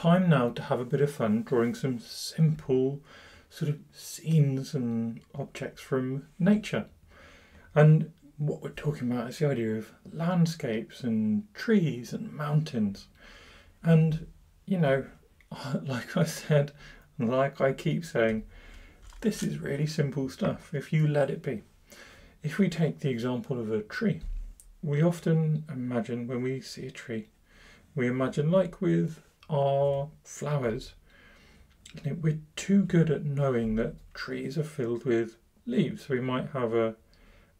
time now to have a bit of fun drawing some simple sort of scenes and objects from nature. And what we're talking about is the idea of landscapes and trees and mountains. And, you know, like I said, like I keep saying, this is really simple stuff if you let it be. If we take the example of a tree, we often imagine when we see a tree, we imagine like with our flowers, we're too good at knowing that trees are filled with leaves. So we might have an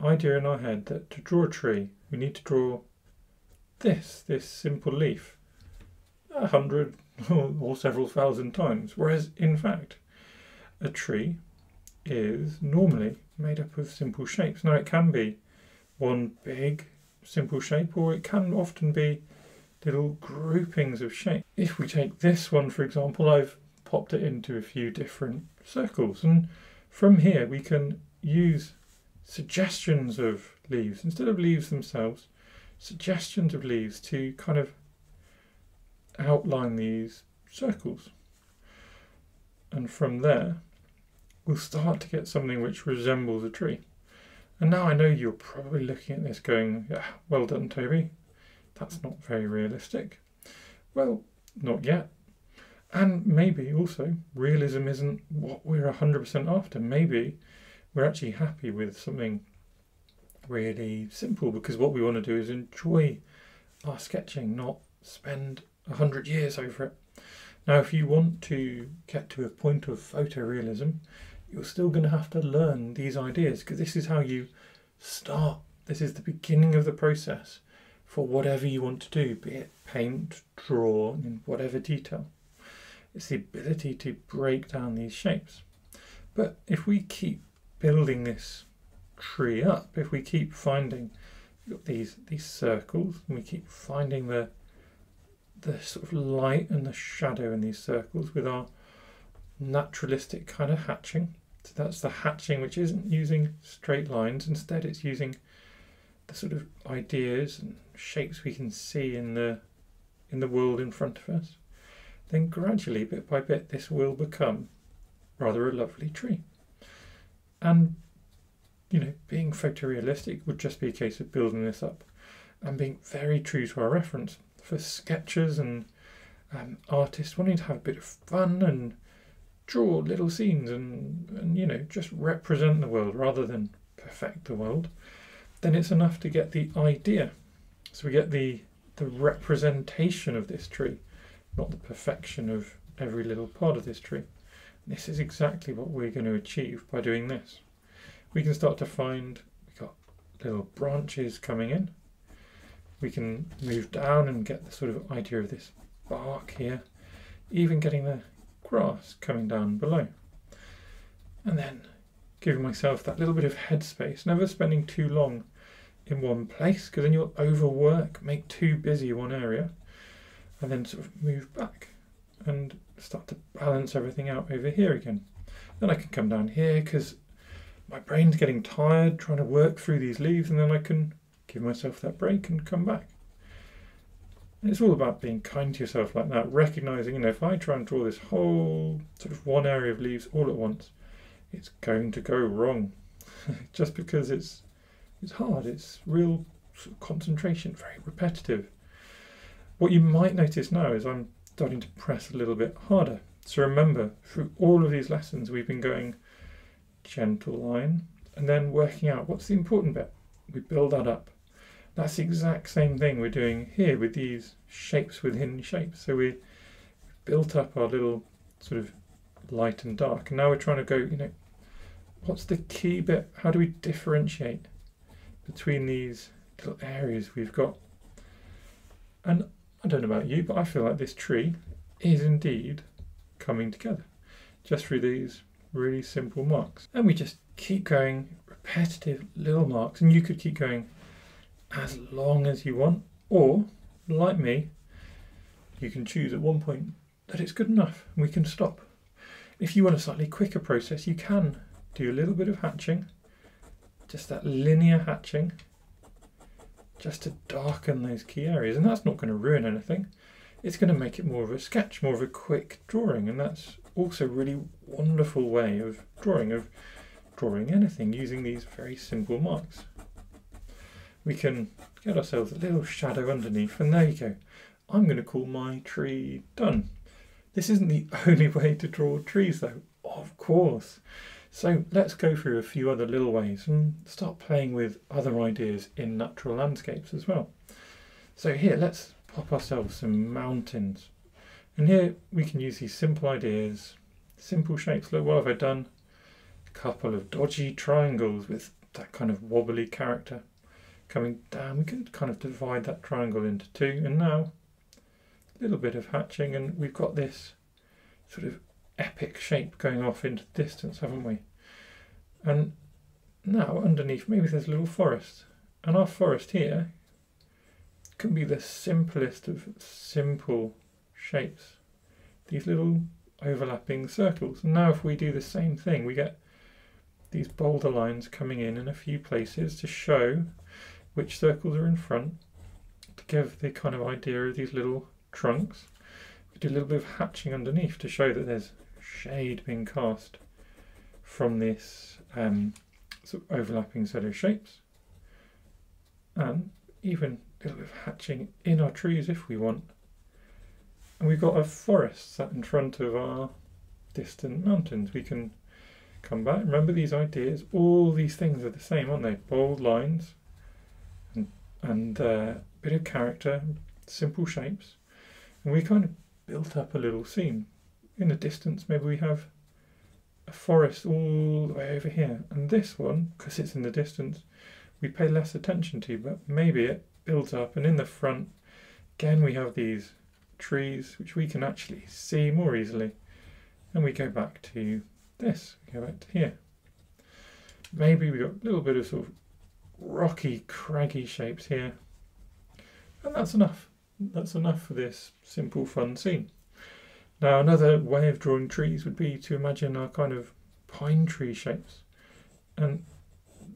idea in our head that to draw a tree, we need to draw this simple leaf 100 or several thousand times. Whereas in fact, a tree is normally made up of simple shapes. Now it can be one big simple shape, or it can often be little groupings of shapes. If we take this one, for example, I've popped it into a few different circles, and from here we can use suggestions of leaves instead of leaves themselves, suggestions of leaves to kind of outline these circles. And from there we'll start to get something which resembles a tree. And now I know you're probably looking at this going, yeah, well done, Toby. That's not very realistic. Well, not yet. And maybe also realism isn't what we're 100% after. Maybe we're actually happy with something really simple, because what we want to do is enjoy our sketching, not spend 100 years over it. Now, if you want to get to a point of photorealism, you're still going to have to learn these ideas, because this is how you start. This is the beginning of the process for whatever you want to do, be it paint, draw, in whatever detail. It's the ability to break down these shapes. But if we keep building this tree up, if we keep finding these circles, and we keep finding the sort of light and the shadow in these circles with our naturalistic kind of hatching. So that's the hatching which isn't using straight lines, instead it's using the sort of ideas and shapes we can see in the world in front of us. Then gradually, bit by bit, this will become rather a lovely tree. And, you know, being photorealistic would just be a case of building this up and being very true to our reference. For sketchers and artists wanting to have a bit of fun and draw little scenes and you know, just represent the world rather than perfect the world, then it's enough to get the idea. So we get the representation of this tree, not the perfection of every little part of this tree. This is exactly what we're going to achieve by doing this. We can start to find we've got little branches coming in. We can move down and get the sort of idea of this bark here, even getting the grass coming down below. And then giving myself that little bit of headspace, never spending too long in one place, because then you'll overwork, make too busy one area, and then sort of move back and start to balance everything out over here again. Then I can come down here because my brain's getting tired trying to work through these leaves, and then I can give myself that break and come back. And it's all about being kind to yourself like that, recognizing, you know, if I try and draw this whole sort of one area of leaves all at once, it's going to go wrong. Just because it's hard, it's real sort of concentration, very repetitive. What you might notice now is I'm starting to press a little bit harder. So remember, through all of these lessons, we've been going gentle line and then working out what's the important bit. We build that up. That's the exact same thing we're doing here with these shapes within shapes. So we built up our little sort of light and dark, and now we're trying to go, you know, what's the key bit? How do we differentiate between these little areas we've got? And I don't know about you, but I feel like this tree is indeed coming together just through these really simple marks. And we just keep going, repetitive little marks, and you could keep going as long as you want, or like me, you can choose at one point that it's good enough and we can stop. If you want a slightly quicker process, you can do a little bit of hatching, just that linear hatching, just to darken those key areas, and that's not going to ruin anything. it's going to make it more of a sketch, more of a quick drawing, and that's also a really wonderful way of drawing anything using these very simple marks. We can get ourselves a little shadow underneath, and there you go. I'm going to call my tree done. This isn't the only way to draw trees though, of course. So let's go through a few other little ways and start playing with other ideas in natural landscapes as well. So here, let's pop ourselves some mountains. And here we can use these simple ideas, simple shapes. Look, what have I done? A couple of dodgy triangles with that kind of wobbly character coming down. We can kind of divide that triangle into two, and now a little bit of hatching, and we've got this sort of epic shape going off into the distance, haven't we? And now underneath, maybe there's a little forest, and our forest here can be the simplest of simple shapes, these little overlapping circles. And now if we do the same thing, we get these boulder lines coming in a few places to show which circles are in front, to give the kind of idea of these little trunks. We do a little bit of hatching underneath to show that there's shade being cast from this sort of overlapping set of shapes, and even a little bit of hatching in our trees if we want. And we've got a forest sat in front of our distant mountains. We can come back. Remember these ideas, all these things are the same, aren't they? Bold lines and a bit of character, simple shapes. And we kind of built up a little scene. In the distance, maybe we have a forest all the way over here. And this one, because it's in the distance, we pay less attention to, but maybe it builds up. And in the front, again, we have these trees, which we can actually see more easily. And we go back to this, we go back to here. Maybe we got a little bit of sort of rocky, craggy shapes here. And that's enough. That's enough for this simple, fun scene. Now, another way of drawing trees would be to imagine our kind of pine tree shapes. And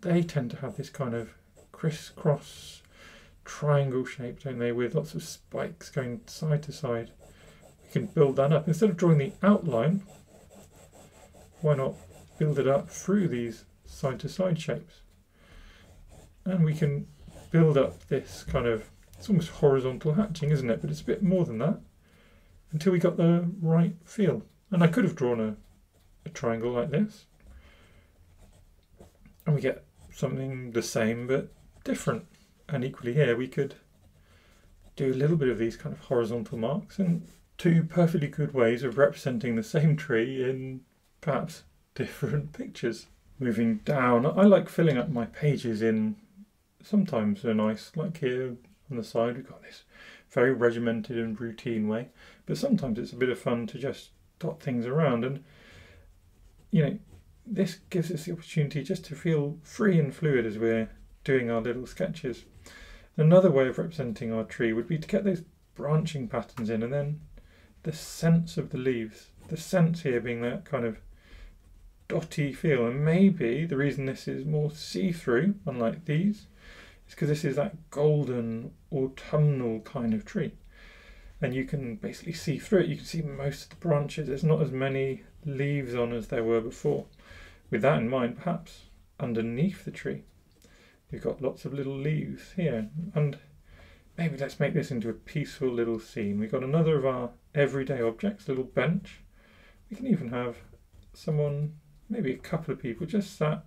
they tend to have this kind of crisscross triangle shape, don't they, with lots of spikes going side to side. We can build that up. Instead of drawing the outline, why not build it up through these side to side shapes? And we can build up this kind of, it's almost horizontal hatching, isn't it? But it's a bit more than that, until we got the right feel. And I could have drawn a triangle like this, and we get something the same but different. And equally here we could do a little bit of these kind of horizontal marks, and two perfectly good ways of representing the same tree in perhaps different pictures. Moving down, I like filling up my pages in sometimes a nice, like here on the side, we've got this very regimented and routine way, but sometimes it's a bit of fun to just dot things around, and you know, this gives us the opportunity just to feel free and fluid as we're doing our little sketches. Another way of representing our tree would be to get those branching patterns in, and then the sense of the leaves, the sense here being that kind of dotty feel. And maybe the reason this is more see-through, unlike these, is because this is that golden autumnal kind of tree, and you can basically see through it. You can see most of the branches. There's not as many leaves on as there were before. With that in mind, perhaps underneath the tree we've got lots of little leaves here, and maybe let's make this into a peaceful little scene. We've got another of our everyday objects, little bench. We can even have someone, maybe a couple of people, just sat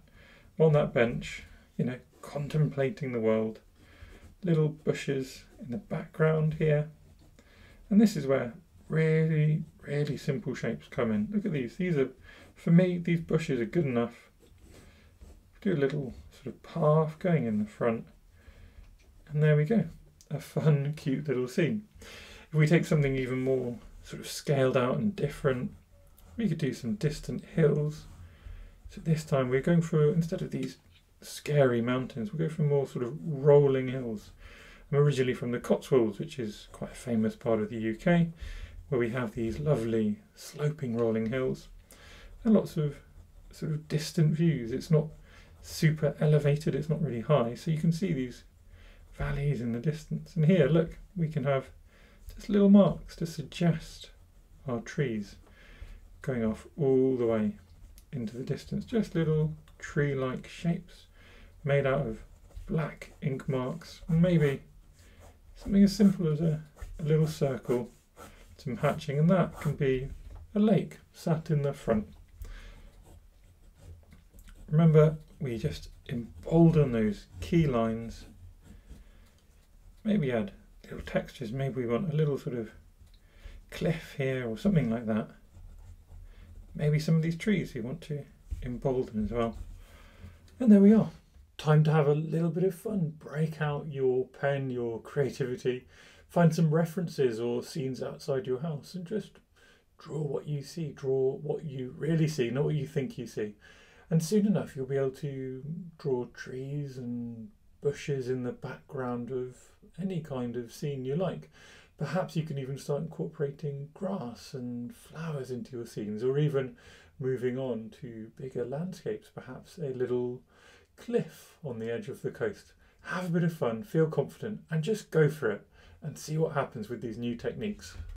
on that bench, you know, contemplating the world. Little bushes in the background here, and this is where really, really simple shapes come in. Look at these. These are, for me, these bushes are good enough. Do a little sort of path going in the front, and there we go, a fun, cute little scene. If we take something even more sort of scaled out and different, we could do some distant hills. So this time we're going for, instead of these scary mountains, we'll go for more sort of rolling hills. I'm originally from the Cotswolds, which is quite a famous part of the UK, where we have these lovely sloping rolling hills and lots of sort of distant views. It's not super elevated, it's not really high, so you can see these valleys in the distance. And here, look, we can have just little marks to suggest our trees going off all the way into the distance. Just little tree-like shapes made out of black ink marks, and maybe something as simple as a little circle, some hatching, and that can be a lake sat in the front. Remember, we just embolden those key lines, maybe add little textures. Maybe we want a little sort of cliff here or something like that. Maybe some of these trees we want to embolden as well. And there we are. Time to have a little bit of fun. Break out your pen, your creativity, find some references or scenes outside your house and just draw what you see, draw what you really see, not what you think you see. And soon enough you'll be able to draw trees and bushes in the background of any kind of scene you like. Perhaps you can even start incorporating grass and flowers into your scenes, or even moving on to bigger landscapes, perhaps a little cliff on the edge of the coast. Have a bit of fun, feel confident, and just go for it and see what happens with these new techniques.